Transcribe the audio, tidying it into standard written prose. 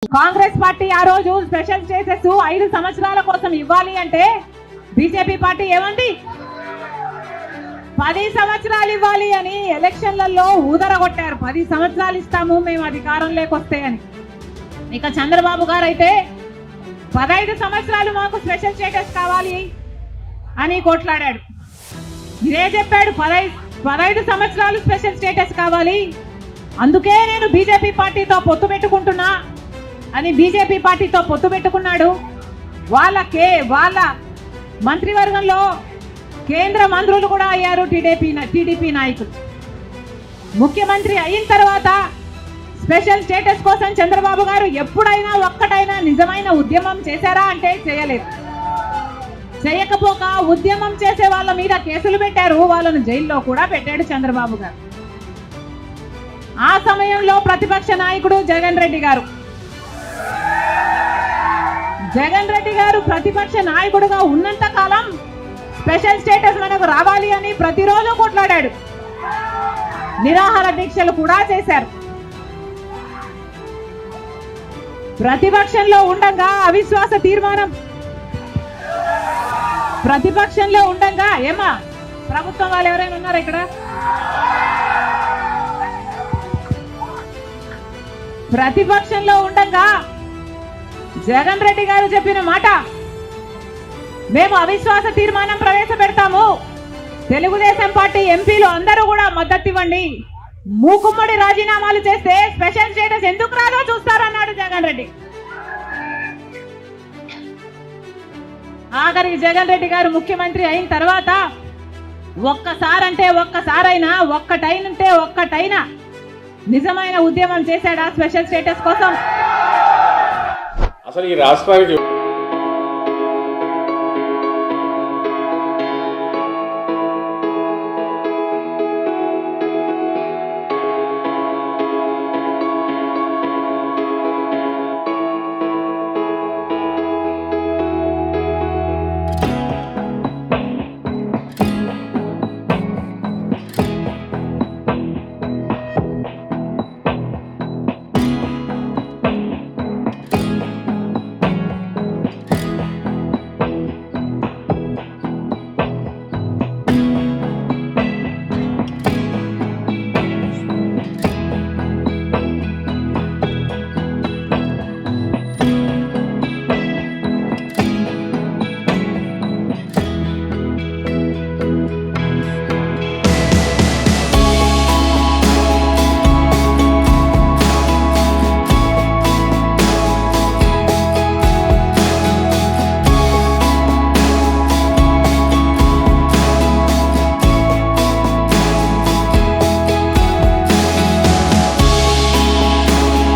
Congress party ఆ రోజు special status 5 సంవత్సరాల కోసం ఇవ్వాలి అంటే బీజేపీ పార్టీ ఏమంది 10 సంవత్సరాలు ఇవ్వాలి అని ఎలక్షన్లలో ఊదరగొట్టారు. 10 సంవత్సరాలు ఇస్తాము మేము అధికారంలోకి వస్తే అని. ఇక చంద్రబాబు గారు అయితే 15 సంవత్సరాలు మాకు స్పెషల్ స్టేటస్ కావాలి అని కొట్లాడాడు. ఇదే చెప్పాడు 15 సంవత్సరాలు స్పెషల్ స్టేటస్ కావాలి, అందుకే నేను బీజేపీ పార్టీతో పొత్తు పెట్టుకుంటున్నా అని బీజేపీ పార్టీతో పొత్తు పెట్టుకున్నాడు. వాళ్ళ మంత్రివర్గంలో కేంద్ర మంత్రులు కూడా అయ్యారు టీడీపీ నాయకులు. ముఖ్యమంత్రి అయిన తర్వాత స్పెషల్ స్టేటస్ కోసం చంద్రబాబు గారు ఎప్పుడైనా ఒక్కటైనా నిజమైన ఉద్యమం చేశారా అంటే చేయలేదు. చేయకపోక ఉద్యమం చేసే వాళ్ళ మీద కేసులు పెట్టారు, వాళ్ళను జైల్లో కూడా పెట్టాడు చంద్రబాబు గారు. ఆ సమయంలో ప్రతిపక్ష నాయకుడు జగన్ రెడ్డి గారు ప్రతిపక్ష నాయకుడుగా ఉన్నంత కాలం స్పెషల్ స్టేటస్ మనకు రావాలి అని ప్రతిరోజు కొట్లాడాడు. నిరాహార దీక్షలు కూడా చేశారు. ప్రతిపక్షంలో ఉండగా అవిశ్వాస తీర్మానం ఏమా ప్రభుత్వం వాళ్ళు ఎవరైనా ఉన్నారా ఇక్కడ? ప్రతిపక్షంలో ఉండగా జగన్ రెడ్డి గారు చెప్పిన మాట, మేము అవిశ్వాస తీర్మానం ప్రవేశపెడతాము, తెలుగుదేశం పార్టీ ఎంపీలు అందరూ కూడా మద్దతు ఇవ్వండి, మూకుమ్మడి రాజీనామాలు చేస్తే స్పెషల్ స్టేటస్ ఎందుకు రాదో చూస్తారన్నాడు జగన్ రెడ్డి. ఆఖరికి జగన్ రెడ్డి గారు ముఖ్యమంత్రి అయిన తర్వాత ఒక్కటైనా నిజమైన ఉద్యమం చేశాడా స్పెషల్ స్టేటస్ కోసం? అసలు ఈ రాష్ట్రానికి